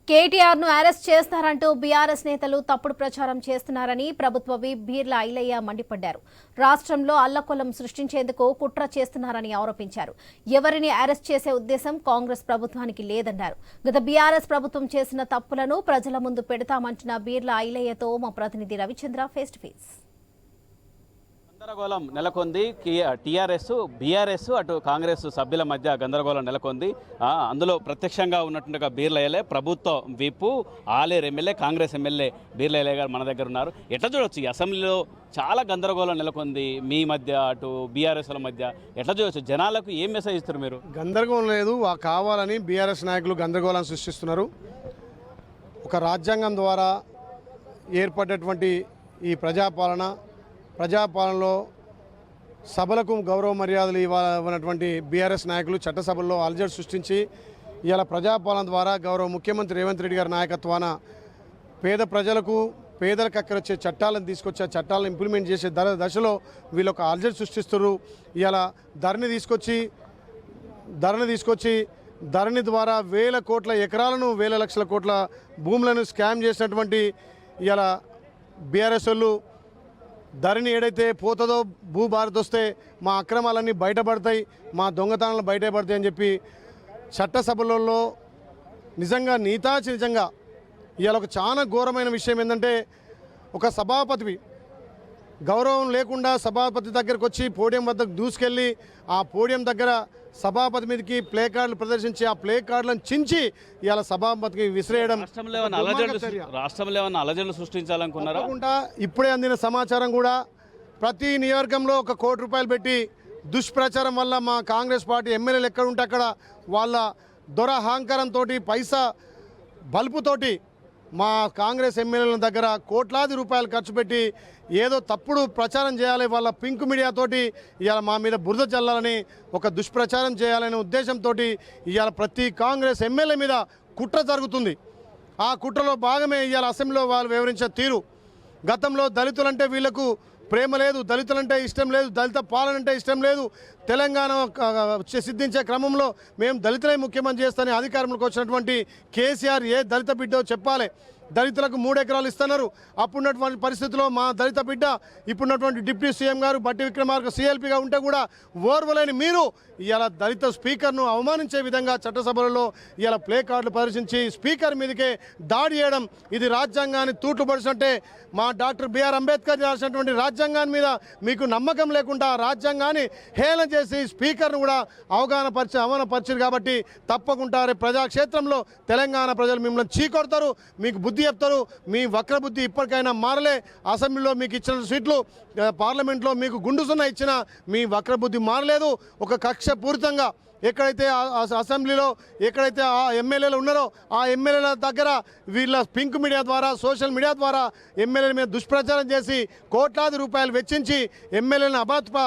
కేటీఆర్ ను arrest చేస్తారంటూ BRS నేతలు తప్పుడు ప్రచారం చేస్తున్నారని ప్రభుత్వ విప్ బీర్ల ఐలయ్య మండిపడ్డారు. రాష్ట్రంలో అల్లకొల్లం సృష్టించేందుకు కుట్ర చేస్తున్నారని ఆరోపించారు. ఎవరిని అరెస్ట్ చేసే ఉద్దేశం కాంగ్రెస్ ప్రభుత్వానికి లేదన్నారు. గత బీఆర్ఎస్ ప్రభుత్వం చేసిన తప్పులను ప్రజల ముందు పెడతామంటున్న బీర్ల ఐలయ్యతో మా ప్రతినిధి రవిచంద్ర ఫేస్ టు ఫేస్. గందరగోళం నెలకొంది. టీఆర్ఎస్ బీఆర్ఎస్ అటు కాంగ్రెస్ సభ్యుల మధ్య గందరగోళం నెలకొంది. అందులో ప్రత్యక్షంగా ఉన్నట్టుగా బీర్ల ఐలయ్య ప్రభుత్వ whip Aleru MLA Congress MLA Beerla Ilaiah garu మన దగ్గర ఉన్నారు. ఎట్లా చూడొచ్చు ఈ అసెంబ్లీలో చాలా గందరగోళం నెలకొంది మీ మధ్య అటు బీఆర్ఎస్ల మధ్య ఎట్లా చూడొచ్చు? జనాలకు ఏం మెసేజ్ ఇస్తారు మీరు? గందరగోళం లేదు, కావాలని బీఆర్ఎస్ నాయకులు గందరగోళం సృష్టిస్తున్నారు. ఒక రాజ్యాంగం ద్వారా ఏర్పడ్డటువంటి ఈ ప్రజాపాలనలో సభలకు గౌరవ మర్యాదలు ఇవ్వాలన్నటువంటి బీఆర్ఎస్ నాయకులు చట్టసభల్లో అలజడి సృష్టించి ఇలా ప్రజాపాలన ద్వారా గౌరవ ముఖ్యమంత్రి రేవంత్ రెడ్డి గారి నాయకత్వాన పేదలకు అక్కరొచ్చే చట్టాలను తీసుకొచ్చే చట్టాలను ఇంప్లిమెంట్ చేసే దశలో వీళ్ళు ఒక అలజడి సృష్టిస్తారు. ఇలా ధరణి తీసుకొచ్చి ధరణి ద్వారా వేల కోట్ల ఎకరాలను వేల లక్షల కోట్ల భూములను స్కామ్ చేసినటువంటి ఇలా బీఆర్ఎస్ వాళ్ళు ధరణి ఏడైతే పోతుందో భూభారత్ వస్తే మా అక్రమాలన్నీ బయటపడతాయి, మా దొంగతనాలు బయటపడతాయి అని చెప్పి చట్టసభలలో నిజంగా నిజంగా ఇవాళ ఒక చాలా ఘోరమైన విషయం ఏంటంటే ఒక సభాపతివి గౌరవం లేకుండా సభాపతి దగ్గరకు వచ్చి పోడియం వద్దకు దూసుకెళ్ళి ఆ పోడియం దగ్గర సభాపతి మీదకి ప్లే కార్డులు ప్రదర్శించి ఆ ప్లే కార్డులను చించి ఇవాళ సభాపతికి విసిరేయడం. రాష్ట్రంలో ఏమన్నా అలజడులు సృష్టించాలనుకున్నారా? ఇప్పుడే అందిన సమాచారం కూడా ప్రతి నియోజకవర్గంలో ₹1 కోటి పెట్టి దుష్ప్రచారం వల్ల మా కాంగ్రెస్ పార్టీ ఎమ్మెల్యేలు ఎక్కడ ఉంటే అక్కడ వాళ్ళ దొరహంకారంతో పైసా బల్పుతోటి మా కాంగ్రెస్ ఎమ్మెల్యేల దగ్గర కోట్లాది రూపాయలు ఖర్చు పెట్టి ఏదో తప్పుడు ప్రచారం చేయాలి, వాళ్ళ పింక్ మీడియాతోటి ఇవాళ మా మీద బురద చల్లాలని ఒక దుష్ప్రచారం చేయాలనే ఉద్దేశంతో ఇవాళ ప్రతి కాంగ్రెస్ ఎమ్మెల్యే మీద కుట్ర జరుగుతుంది. ఆ కుట్రలో భాగమే ఇవాళ అసెంబ్లీలో వాళ్ళు వివరించిన తీరు. గతంలో దళితులంటే వీళ్లకు ప్రేమ లేదు, దళితులంటే ఇష్టం లేదు, దళిత పాలన అంటే ఇష్టం లేదు, తెలంగాణ సిద్ధించే క్రమంలో మేము దళితులే ముఖ్యమంత్రి చేస్తానని అధికారంలోకి వచ్చినటువంటి కేసీఆర్ ఏ దళిత బిడ్డో చెప్పాలి. దళితులకు 3 ఎకరాలు ఇస్తున్నారు. అప్పుడున్నటువంటి పరిస్థితుల్లో మా దళిత బిడ్డ ఇప్పుడున్నటువంటి డిప్యూటీ సీఎం గారు బట్టి విక్రమార్క సీఎల్పీగా ఉంటే కూడా ఓర్వలేని మీరు ఇలా దళిత స్పీకర్ను అవమానించే విధంగా చట్టసభలలో ఇలా ప్లే కార్డులు ప్రదర్శించి స్పీకర్ మీదకే దాడి చేయడం ఇది రాజ్యాంగాన్ని తూట్లు పడిచినట్టే. మా డాక్టర్ బిఆర్ అంబేద్కర్ రాసినటువంటి రాజ్యాంగాన్ని మీద మీకు నమ్మకం లేకుండా రాజ్యాంగాన్ని హేళన చేసి స్పీకర్ను కూడా అవమానపరిచారు. కాబట్టి తప్పకుండా ప్రజాక్షేత్రంలో తెలంగాణ ప్రజలు మిమ్మల్ని చీకొడతారు, మీకు బుద్ధి చెప్తారు. మీ వక్ర బుద్ధి ఇప్పటికైనా మారలే. అసెంబ్లీలో మీకు ఇచ్చిన సీట్లు, పార్లమెంట్లో మీకు గుండుసున్న ఇచ్చిన మీ వక్ర బుద్ధి మారలేదు. ఒక కక్షపూరితంగా ఎక్కడైతే అసెంబ్లీలో ఎక్కడైతే ఆ ఎమ్మెల్యేలు ఉన్నారో ఆ ఎమ్మెల్యేల దగ్గర వీళ్ళ పింక్ మీడియా ద్వారా సోషల్ మీడియా ద్వారా ఎమ్మెల్యేల మీద దుష్ప్రచారం చేసి కోట్లాది రూపాయలు వెచ్చించి ఎమ్మెల్యేలను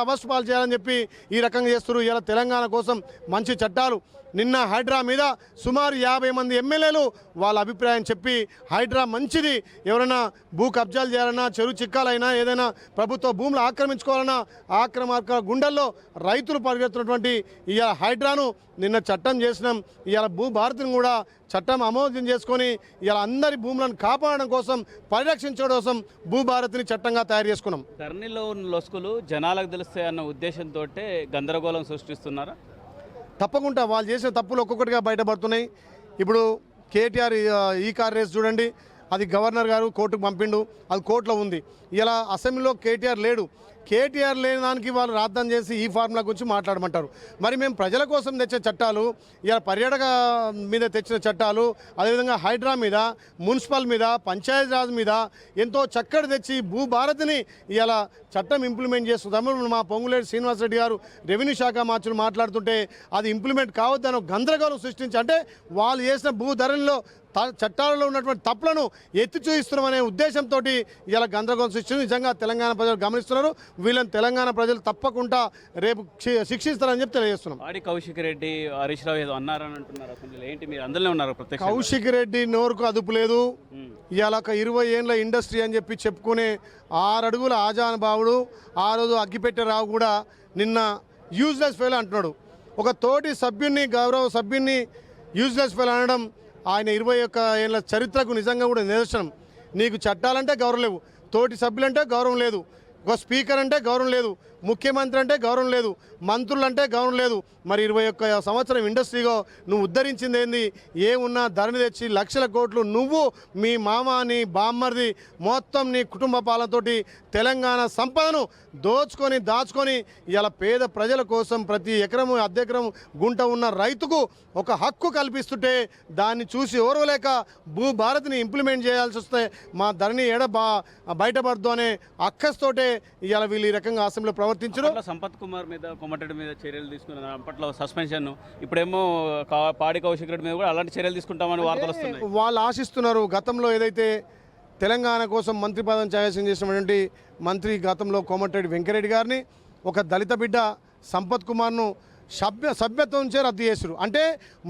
అభస్పాలు చేయాలని చెప్పి ఈ రకంగా చేస్తారు. ఇలా తెలంగాణ కోసం మంచి చట్టాలు నిన్న హైడ్రా మీద సుమారు 50 మంది ఎమ్మెల్యేలు వాళ్ళ అభిప్రాయం చెప్పి హైడ్రా మంచిది, ఎవరైనా భూ కబ్జాలు చేయాలన్నా చెరువు చిక్కాలైనా ఏదైనా ప్రభుత్వ భూములు ఆక్రమించుకోవాలన్నా ఆక్రమణ గుండెల్లో రైతులు పరిగెత్తున్నటువంటి ఇవాళ హైడ్రాను నిన్న చట్టం చేసినాం. ఇవాళ భూభారతిని కూడా చట్టం ఆమోదం చేసుకొని ఇవాళ అందరి భూములను కాపాడడం కోసం పరిరక్షించడం కోసం భూభారతిని చట్టంగా తయారు చేసుకున్నాం. ధరణిలో ఉన్న లొసుకులు జనాలకు తెలుస్తాయన్న ఉద్దేశంతో గందరగోళం సృష్టిస్తున్నారా? తప్పకుండా వాళ్ళు చేసిన తప్పులు ఒక్కొక్కటిగా బయటపడుతున్నాయి. ఇప్పుడు కేటీఆర్ ఈ కార్ రేస్ చూడండి, అది గవర్నర్ గారు కోర్టుకు పంపిండు, అది కోర్టులో ఉంది. ఇలా అసెంబ్లీలో కేటీఆర్ లేడు. కేటీఆర్ లేని దానికి వాళ్ళు రాద్దాం చేసి ఈ ఫార్ములా గురించి మాట్లాడమంటారు. మరి మేము ప్రజల కోసం తెచ్చే చట్టాలు, ఇలా పర్యాటక మీద తెచ్చిన చట్టాలు, అదేవిధంగా హైడ్రా మీద, మున్సిపల్ మీద, పంచాయతీరాజ్ మీద ఎంతో చక్కటి తెచ్చి భూభారతిని ఇలా చట్టం ఇంప్లిమెంట్ చేస్తున్నాము. మా పొంగులేటి శ్రీనివాసరెడ్డి గారు రెవెన్యూ శాఖ మార్చులు మాట్లాడుతుంటే అది ఇంప్లిమెంట్ కావద్దని గందరగోళం సృష్టించి అంటే వాళ్ళు చేసిన భూధరణిలో చట్టాలలో ఉన్నటువంటి తప్పులను ఎత్తి చూపిస్తున్నామనే ఉద్దేశంతో ఇలా గందరగోళం సృష్టించి నిజంగా తెలంగాణ ప్రజలు గమనిస్తున్నారు. వీళ్ళని తెలంగాణ ప్రజలు తప్పకుండా రేపు శిక్షిస్తారని చెప్పి తెలియజేస్తున్నాం. కౌశిక్ రెడ్డి, హరీష్ రావు ఏదో అన్నారని అంటున్నారు. ఏంటి మీరు అందులో ఉన్నారు? కౌశిక్ రెడ్డి నోరుకు అదుపు లేదు. ఇవాళ ఒక 20 ఏళ్ళ ఇండస్ట్రీ అని చెప్పి చెప్పుకునే 6 అడుగుల ఆజానుభావుడు ఆ రోజు అగ్గిపెట్టే రావు కూడా నిన్న యూజ్లెస్ ఫెయిల్ అంటున్నాడు. ఒక తోటి సభ్యున్ని గౌరవ సభ్యున్ని యూజ్లెస్ ఫెయిల్ అనడం ఆయన 21 ఏళ్ళ చరిత్రకు నిజంగా కూడా నిదర్శనం. నీకు చట్టాలంటే గౌరవం లేవు, తోటి సభ్యులంటే గౌరవం లేదు, ఒక స్పీకర్ అంటే గౌరవం లేదు, ముఖ్యమంత్రి అంటే గౌరవం లేదు, మంత్రులు అంటే గౌరవం లేదు. మరి 21 సంవత్సరం ఇండస్ట్రీగా నువ్వు ఉద్ధరించింది ఏంది? ఏమున్నా ధరని తెచ్చి లక్షల కోట్లు నువ్వు, మీ మామ, నీ బామ్మర్ది, మొత్తం నీ కుటుంబ పాలనతోటి తెలంగాణ సంపదను దాచుకొని ఇలా పేద ప్రజల కోసం ప్రతి ఎకరము అర్ధెకరం గుంట ఉన్న రైతుకు ఒక హక్కు కల్పిస్తుంటే దాన్ని చూసి ఓర్వలేక భూభారతిని ఇంప్లిమెంట్ చేయాల్సి వస్తే మా ధరణి బయటపడదు అనే అక్కస్తోటే ఇవాళ వీళ్ళు ఈ రకంగా అసెంబ్లీలో ప్రవర్తించరు. సంపత్ కుమార్ మీద, కోమటిరెడ్డి మీద చర్యలు తీసుకున్నారు. అప్పట్లో సస్పెన్షన్, ఇప్పుడేమో పాడి కౌశిక్ రెడ్డి మీద కూడా అలాంటి చర్యలు తీసుకుంటామని వార్తలు వస్తున్నాయి. వాళ్ళు ఆశిస్తున్నారు. గతంలో ఏదైతే తెలంగాణ కోసం మంత్రి పదం ఛాయసం చేసినటువంటి మంత్రి గతంలో కోమటిరెడ్డి వెంకరెడ్డి గారిని, ఒక దళిత బిడ్డ సంపత్ కుమార్ను సభ్యత్వం నుంచే రద్దు చేస్తారు. అంటే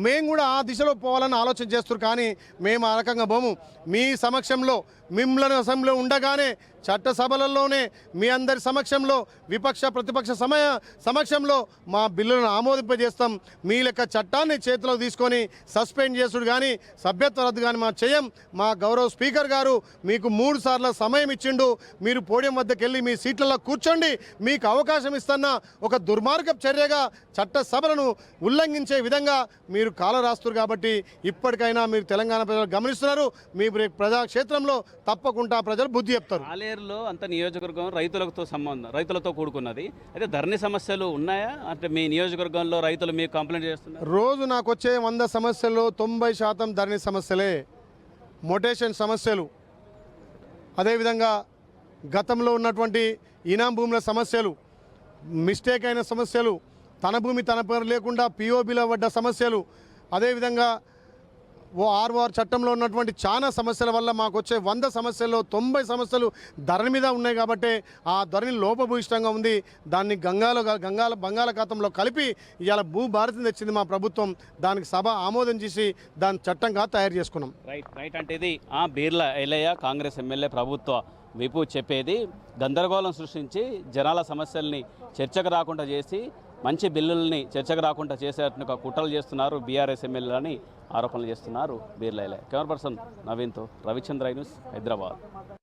మేము కూడా ఆ దిశలో పోవాలని ఆలోచన చేస్తారు. కానీ మేము ఆ రకంగా పోము. మీ సమక్షంలో మిమ్మల్ని అసెంబ్లీలో ఉండగానే చట్టసభలలోనే మీ అందరి సమక్షంలో విపక్ష ప్రతిపక్ష సమక్షంలో మా బిల్లులను ఆమోదింపజేస్తాం. మీ లెక్క చట్టాన్ని చేతిలో తీసుకొని సస్పెండ్ చేసుడు కానీ సభ్యత్వ రద్దు కానీ మా చేయం. మా గౌరవ స్పీకర్ గారు మీకు 3 సార్లు సమయం ఇచ్చిండు. మీరు పోడియం వద్దకు వెళ్ళి మీ సీట్లలో కూర్చోండి. మీకు అవకాశం ఇస్తున్న ఒక దుర్మార్గ చర్యగా చట్టసభలను ఉల్లంఘించే విధంగా మీరు కాల రాస్తున్నారు. కాబట్టి ఇప్పటికైనా మీరు తెలంగాణ ప్రజలు గమనిస్తున్నారు. మీ ప్రజాక్షేత్రంలో తప్పకుండా ప్రజలు బుద్ధి చెప్తారు. ఆలేరులో అంత నియోజకవర్గం రైతులతో కూడుకున్నది. అయితే ధరణి సమస్యలు ఉన్నాయా? అంటే మీ నియోజకవర్గంలో రైతులు మీకు కంప్లైంట్ చేస్తున్నారు? రోజు నాకు వచ్చే 100 సమస్యల్లో 90% ధరణి సమస్యలే, మొటేషన్ సమస్యలు, అదేవిధంగా గతంలో ఉన్నటువంటి ఇనాం భూముల సమస్యలు, మిస్టేక్ అయిన సమస్యలు, తన భూమి తన పేరు లేకుండా పిఓబిలో పడ్డ సమస్యలు, అదేవిధంగా ఆర్ఓఆర్ చట్టంలో ఉన్నటువంటి చాలా సమస్యల వల్ల మాకు వచ్చే 100 సమస్యల్లో 90 సమస్యలు ధరణి మీద ఉన్నాయి. కాబట్టి ఆ ధరణి లోపభూయిష్టంగా ఉంది. దాన్ని బంగాళాఖాతంలో కలిపి ఇవాళ భూభారతిని తెచ్చింది మా ప్రభుత్వం. దానికి సభ ఆమోదం చేసి దాని చట్టంగా తయారు చేసుకున్నాం. రైట్ అంటే ఇది బీర్ల ఐలయ్య కాంగ్రెస్ ఎమ్మెల్యే ప్రభుత్వ విపు చెప్పేది. గందరగోళం సృష్టించి జనాల సమస్యల్ని చర్చకు రాకుండా చేసి మంచి బిల్లుల్ని చర్చకు రాకుండా చేసేట్టుగా కుట్రలు చేస్తున్నారు బీఆర్ఎస్ ఎమ్మెల్యేలని ఆరోపణలు చేస్తున్నారు బీర్ల ఐలయ్య. కెమెరా పర్సన్ నవీన్తో రవిచంద్ర న్యూస్, హైదరాబాద్.